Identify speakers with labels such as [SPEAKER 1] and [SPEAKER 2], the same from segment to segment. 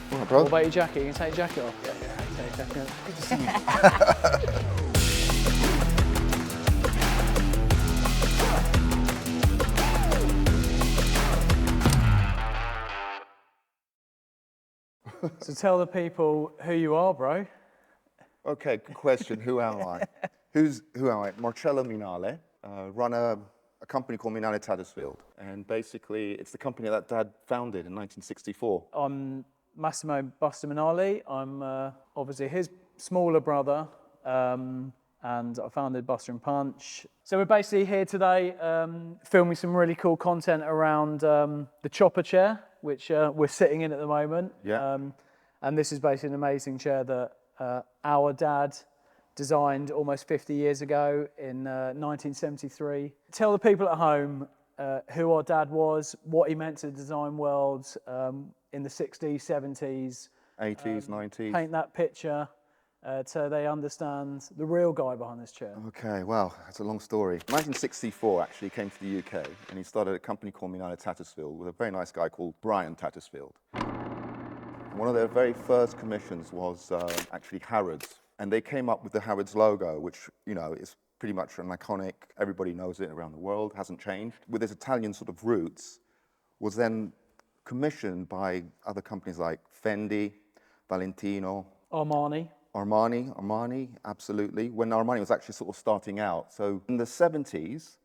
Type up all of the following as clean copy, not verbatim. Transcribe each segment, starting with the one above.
[SPEAKER 1] All right, bro.
[SPEAKER 2] What about your jacket? You can take your jacket off. Yeah, take your jacket off. Good to see you. So tell the people who you are, bro.
[SPEAKER 1] Okay, good question. Who am I? Who am I? Marcello Minale. Run a company called Minale Tattersfield, and basically it's the company that Dad founded in 1964.
[SPEAKER 2] I'm Massimo Buster Minale. I'm obviously his smaller brother, and I founded Buster and Punch. So we're basically here today filming some really cool content around the chopper chair, which we're sitting in at the moment.
[SPEAKER 1] Yeah.
[SPEAKER 2] And this is basically an amazing chair that our dad designed almost 50 years ago in 1973. Tell the people at home who our dad was, what he meant to the design world in the 60s, 70s.
[SPEAKER 1] 80s, 90s.
[SPEAKER 2] Paint that picture so they understand the real guy behind this chair.
[SPEAKER 1] Okay, well, that's a long story. 1964 actually came to the UK, and he started a company called Minale Tattersfield with a very nice guy called Brian Tattersfield. One of their very first commissions was actually Harrods, and they came up with the Harrods logo, which, you know, is pretty much an iconic, everybody knows it around the world, hasn't changed. With its Italian sort of roots, was then commissioned by other companies like Fendi, Valentino, Armani, absolutely, when Armani was actually sort of starting out. So in the 70s,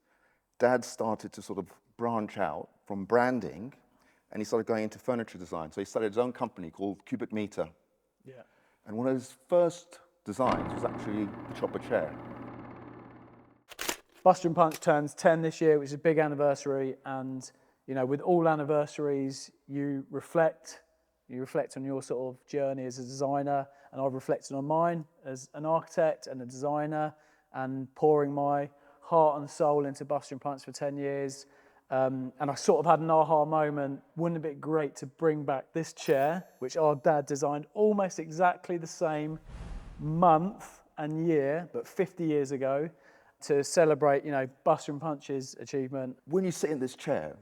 [SPEAKER 1] Dad started to sort of branch out from branding, and he started going into furniture design. So he started his own company called Cubic Meter.
[SPEAKER 2] Yeah.
[SPEAKER 1] And one of his first designs was actually the chopper chair.
[SPEAKER 2] Buster and Punch turns 10 this year, which is a big anniversary. And, you know, with all anniversaries, you reflect on your sort of journey as a designer. And I've reflected on mine as an architect and a designer, and pouring my heart and soul into Buster and Punch for 10 years. And I sort of had an aha moment. Wouldn't it be great to bring back this chair, which our dad designed almost exactly the same month and year, but 50 years ago, to celebrate, you know, Buster and Punch's achievement.
[SPEAKER 1] When you sit in this chair,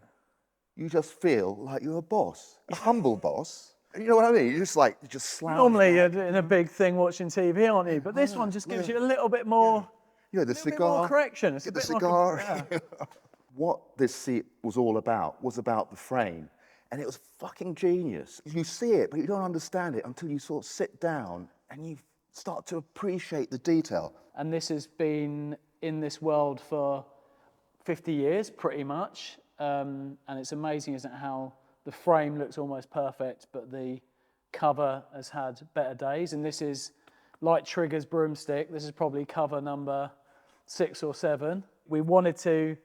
[SPEAKER 1] you just feel like you're a boss, a humble boss. You know what I mean? You just slouch.
[SPEAKER 2] Normally you're in a big thing watching TV, aren't you? But this one just gives you a little bit more,
[SPEAKER 1] the
[SPEAKER 2] bit
[SPEAKER 1] cigar.
[SPEAKER 2] more correction. It's a bit
[SPEAKER 1] cigar.
[SPEAKER 2] like a,
[SPEAKER 1] What this seat was all about was about the frame. And it was fucking genius. You see it, but you don't understand it until you sort of sit down and you start to appreciate the detail.
[SPEAKER 2] And this has been in this world for 50 years, pretty much. And it's amazing, isn't it, how the frame looks almost perfect, but the cover has had better days. And this is like Trigger's broomstick. This is probably cover number 6 or 7. We wanted to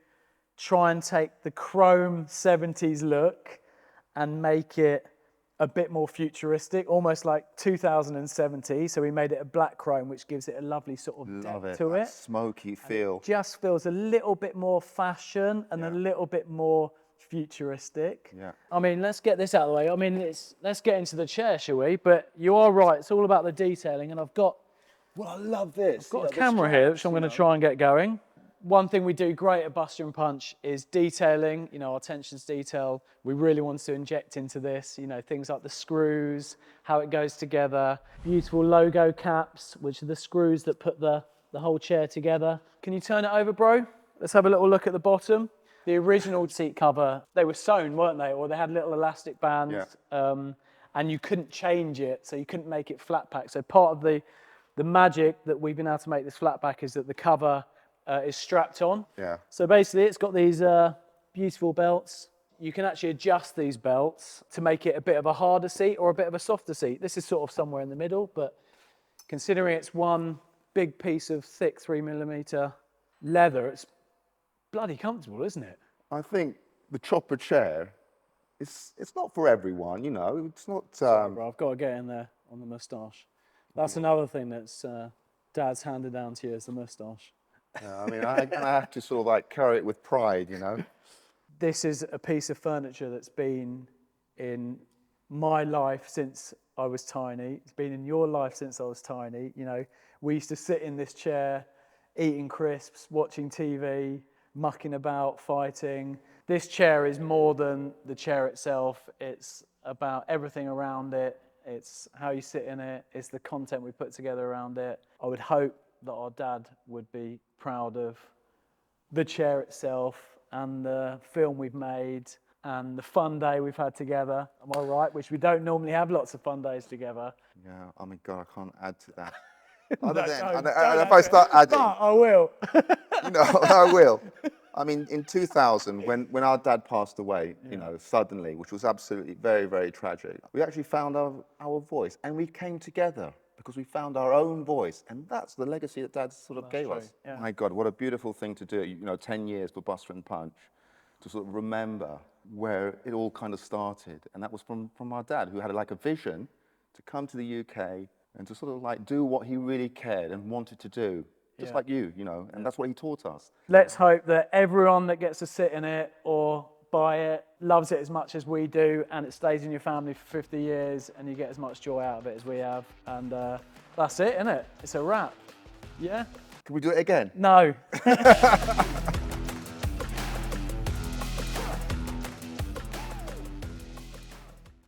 [SPEAKER 2] try and take the chrome 70s look and make it a bit more futuristic, almost like 2070. So we made it a black chrome, which gives it a lovely sort of depth to it.
[SPEAKER 1] Smoky feel.
[SPEAKER 2] It just feels a little bit more fashion and a little bit more futuristic.
[SPEAKER 1] Yeah.
[SPEAKER 2] I mean, let's get this out of the way. I mean, let's get into the chair, shall we? But you are right, it's all about the detailing, and I've got
[SPEAKER 1] I love this.
[SPEAKER 2] I've got a camera here, which I'm going to try and get going. One thing we do great at Buster and Punch is detailing, you know, our attention to detail. We really want to inject into this, you know, things like the screws, how it goes together, beautiful logo caps, which are the screws that put the whole chair together. Can you turn it over, bro? Let's have a little look at the bottom. The original seat cover, they were sewn, weren't they? Or they had little elastic bands, and you couldn't change it, so you couldn't make it flat pack. So part of the magic that we've been able to make this flat pack is that the cover is strapped on.
[SPEAKER 1] Yeah.
[SPEAKER 2] So basically it's got these beautiful belts. You can actually adjust these belts to make it a bit of a harder seat or a bit of a softer seat. This is sort of somewhere in the middle, but considering it's one big piece of thick 3mm leather, it's bloody comfortable, isn't it?
[SPEAKER 1] I think the chopper chair, it's not for everyone, you know. It's not...
[SPEAKER 2] Sorry, bro, I've got to get in there on the moustache. That's another thing that's Dad's handed down to you, is the moustache.
[SPEAKER 1] I mean, I have to sort of like carry it with pride, you know.
[SPEAKER 2] This is a piece of furniture that's been in my life since I was tiny. It's been in your life since I was tiny. You know, we used to sit in this chair, eating crisps, watching TV, mucking about, fighting. This chair is more than the chair itself. It's about everything around it. It's how you sit in it. It's the content we put together around it. I would hope that our dad would be proud of the chair itself and the film we've made and the fun day we've had together. Am I right? Which we don't normally have lots of fun days together.
[SPEAKER 1] Yeah, I mean, God, I can't add to that.
[SPEAKER 2] No,
[SPEAKER 1] Other than,
[SPEAKER 2] don't
[SPEAKER 1] if
[SPEAKER 2] add
[SPEAKER 1] I
[SPEAKER 2] to
[SPEAKER 1] start
[SPEAKER 2] it.
[SPEAKER 1] adding,
[SPEAKER 2] But I will.
[SPEAKER 1] you know, I will. I mean, in 2000, when our dad passed away, you know, suddenly, which was absolutely very, very tragic, we actually found our voice, and we came together because we found our own voice, and that's the legacy that Dad sort of gave us.
[SPEAKER 2] Yeah.
[SPEAKER 1] My God, what a beautiful thing to do. You know, 10 years for Buster and Punch, to sort of remember where it all kind of started, and that was from our dad, who had like a vision to come to the UK and to sort of like do what he really cared and wanted to do. Just like you know, and that's what he taught us.
[SPEAKER 2] Let's hope that everyone that gets to sit in it or buy it loves it as much as we do, and it stays in your family for 50 years and you get as much joy out of it as we have. And that's it, isn't it? It's a wrap. Yeah?
[SPEAKER 1] Can we do it again?
[SPEAKER 2] No.